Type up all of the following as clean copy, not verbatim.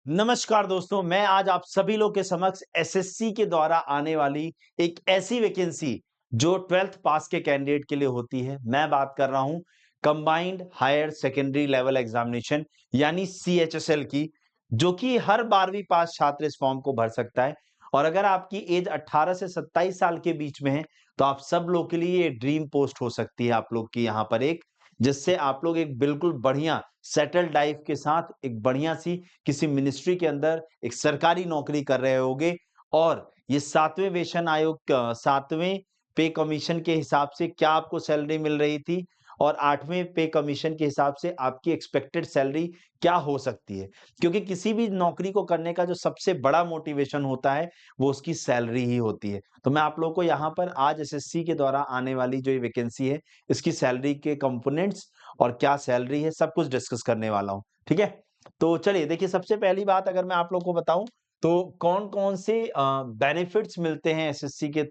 नमस्कार दोस्तों, मैं आज आप सभी लोग के समक्ष एसएससी के द्वारा आने वाली एक ऐसी वैकेंसी जो 12th पास के कैंडिडेट के लिए होती है। मैं बात कर रहा हूं combined higher secondary level examination यानी सीएचएसएल की, जो कि हर 12वीं पास छात्र इस फॉर्म को भर सकता है। और अगर आपकी एज 18 से 27 साल के बीच में है तो आप सब लोग के लिए ये ड्रीम पोस्ट हो सकती है। आप लोग की यहाँ पर एक, जिससे आप लोग एक बिल्कुल बढ़िया सेटल्ड लाइफ के साथ एक बढ़िया सी किसी मिनिस्ट्री के अंदर एक सरकारी नौकरी कर रहे होगे। और ये 7वें वेतन आयोग 7वें पे कमीशन के हिसाब से क्या आपको सैलरी मिल रही थी और 8वें पे कमीशन के हिसाब से आपकी एक्सपेक्टेड सैलरी क्या हो सकती है। क्योंकि किसी भी नौकरी को करने का जो सबसे बड़ा मोटिवेशन होता है वो उसकी सैलरी ही होती है। तो मैं आप लोगों को यहाँ पर आज एसएससी के द्वारा आने वाली जो ये वैकेंसी है, इसकी सैलरी के कंपोनेंट्स और क्या सैलरी है सब कुछ डिस्कस करने वाला हूँ। ठीक है, तो चलिए देखिए, सबसे पहली बात अगर मैं आप लोग को बताऊं तो कौन-कौन से बेनिफिट्स मिलते हैं एसएससी के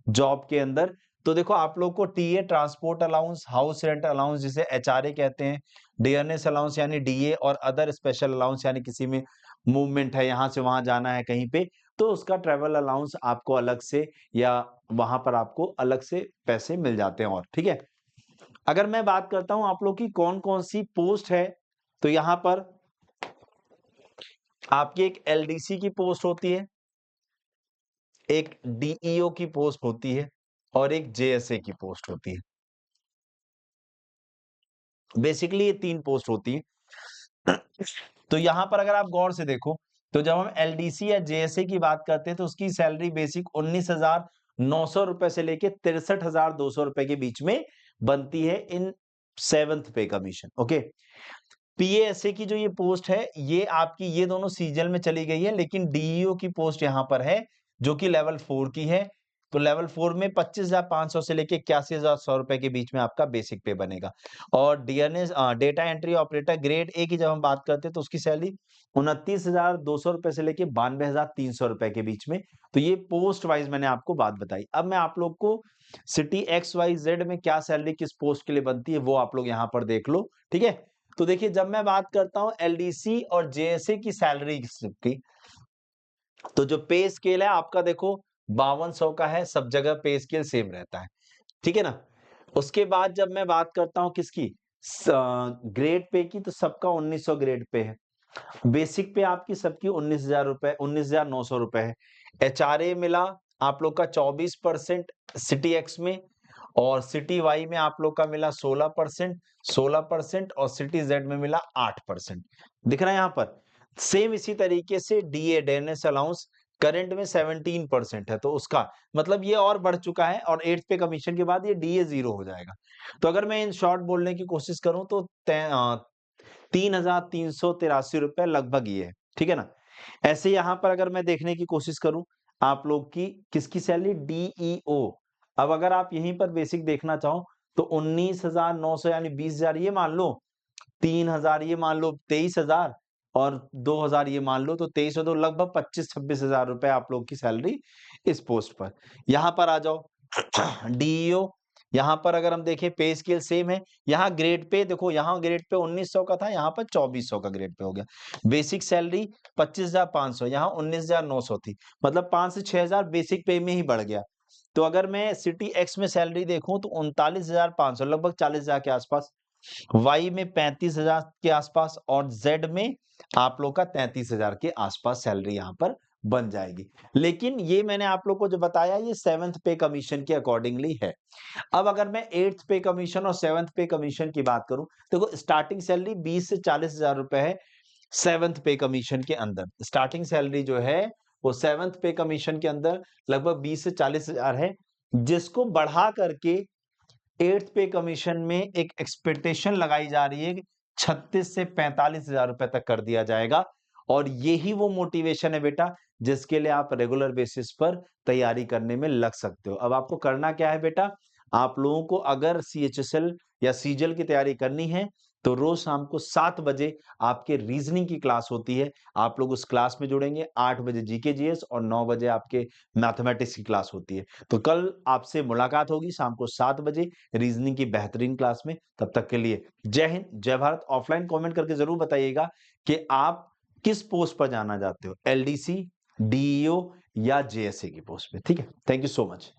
जॉब के अंदर। तो देखो, आप लोग को TA transport allowance, house rent allowance जिसे एचआरए कहते हैं, डियरनेस अलाउंस यानी डीए और अदर स्पेशल अलाउंस यानी किसी में मूवमेंट है, यहाँ से वहाँ जाना है कहीं पे, तो उसका ट्रैवल अलाउंस आपको अलग से या वहाँ पर आपको अलग से पैसे मिल जाते हैं। और ठीक है, अगर मैं बात करता हूँ आप लोग की कौन-कौन सी पोस्ट है, तो यहाँ पर आपकी एक एलडीसी की पोस्ट होती है, एक डीईओ की पोस्ट होती है और एक जेएसए की पोस्ट होती है। बेसिकली ये 3 पोस्ट होती हैं। तो यहाँ पर अगर आप गौर से देखो, तो जब हम एलडीसी या जेएसए की बात करते हैं तो उसकी सैलरी बेसिक 19,900 रुपए से लेके 63,200 रुपए के बीच में बनती है इन 7th पे कमीशन। ओके, पीएएसए की जो ये पोस्ट है, ये आपकी ये दोनों सीजीएल में चली गई है, लेकिन डीईओ की पोस्ट यहाँ पर है जो कि लेवल 4 की है। तो लेवल 4 में 25,500 से लेके 81,100 रुपए के बीच में आपका बेसिक पे बनेगा। और DNS data entry operator grade A की जब हम बात करते हैं तो उसकी सैलरी 29,200 रुपए से लेके 92,300 रुपए के बीच में। तो ये पोस्ट वाइज मैंने आपको बात बताई। अब मैं आप लोग को सिटी एक्स वाई जेड में क्या सैलरी किस पोस्ट के लिए बनती है वो आप लोग यहाँ पर देख लो। ठीक है, तो देखिए, जब मैं बात करता हूं एलडीसी और जेएसए की सैलरी की, तो जो पे स्केल है आपका देखो 5200 का है, सब जगह पे स्केल सेम रहता है। ठीक है ना। उसके बाद जब मैं बात करता हूं किसकी, ग्रेड पे की, तो सबका 1900 ग्रेड पे है। बेसिक पे आपकी सबकी 19,000 रुपए, 19,900 रुपए है। एचआरए मिला आप लोग का 24% सिटी एक्स में, और सिटी वाई में आप लोग का मिला 16%, 16% और सिटी जेड में मिला 8%। दिख रहा है यहाँ पर। सेम इसी तरीके से डीए डेनेस अलाउंस करंट में 17% है, तो उसका मतलब ये और बढ़ चुका है और 8th पे कमीशन के बाद ये डीए 0 हो जाएगा। तो अगर मैं इन शॉर्ट बोलने की कोशिश करूं तो 3,383 रुपए लगभग ये है। ठीक है ना। ऐसे यहाँ पर अगर मैं देखने की कोशिश करूं आप लोग की किसकी सैलरी, डीईओ। अब अगर आप यहीं पर बेसिक देखना चाहो तो 19,900 यानी 20,000 ये मान लो, 3,000 ये मान लो, 23,000 और 2,000 ये मान लो, तो 23 और 2 लगभग 25-26,000 रुपए आप लोग की सैलरी इस पोस्ट पर। यहाँ पर आ जाओ डीईओ, यहाँ पर अगर हम देखें पे स्केल सेम है। यहाँ ग्रेड पे देखो, यहाँ ग्रेड पे 1900 का था, यहाँ पर 2400 का ग्रेड पे हो गया। बेसिक सैलरी 25,500, यहाँ 19,900 थी, मतलब 5 से 6,000 बेसिक पे में ही बढ़ गया। तो अगर मैं सिटी एक्स में सैलरी देखूं तो 39,500, लगभग 40,000 के आसपास। वाई में 35,000 के आसपास और जेड में आप लोग का 33,000 के आसपास सैलरी यहाँ पर बन जाएगी। लेकिन ये मैंने आप लोग को जो बताया ये 7th पे कमीशन के अकॉर्डिंगली है। अब अगर मैं 8th पे कमीशन और 7th पे कमीशन की बात करूं, देखो स्टार्टिंग सैलरी 20 से 40,000 रुपए है 7th पे कमीशन के अंदर। स्टार्टिंग सैलरी जो है वो 7th पे कमीशन के अंदर लगभग 20 से 40,000 है, जिसको बढ़ा करके 8th पे कमीशन में एक एक्सपेक्टेशन लगाई जा रही है कि 36 से 45,000 रुपए तक कर दिया जाएगा। और यही वो मोटिवेशन है बेटा जिसके लिए आप रेगुलर बेसिस पर तैयारी करने में लग सकते हो। अब आपको करना क्या है बेटा, आप लोगों को अगर सीएचएसएल या सीजीएल की तैयारी करनी है तो रोज शाम को 7 बजे आपके रीजनिंग की क्लास होती है। आप लोग उस क्लास में जुड़ेंगे। 8 बजे जीके जीएस और 9 बजे आपके मैथमेटिक्स की क्लास होती है। तो कल आपसे मुलाकात होगी शाम को 7 बजे रीजनिंग की बेहतरीन क्लास में। तब तक के लिए जय हिंद, जय भारत। ऑफलाइन कमेंट करके जरूर बताइएगा कि आप किस पोस्ट पर जाना चाहते हो, एलडीसी, डीईओ या जेएसए की पोस्ट पे। ठीक है, थैंक यू सो मच।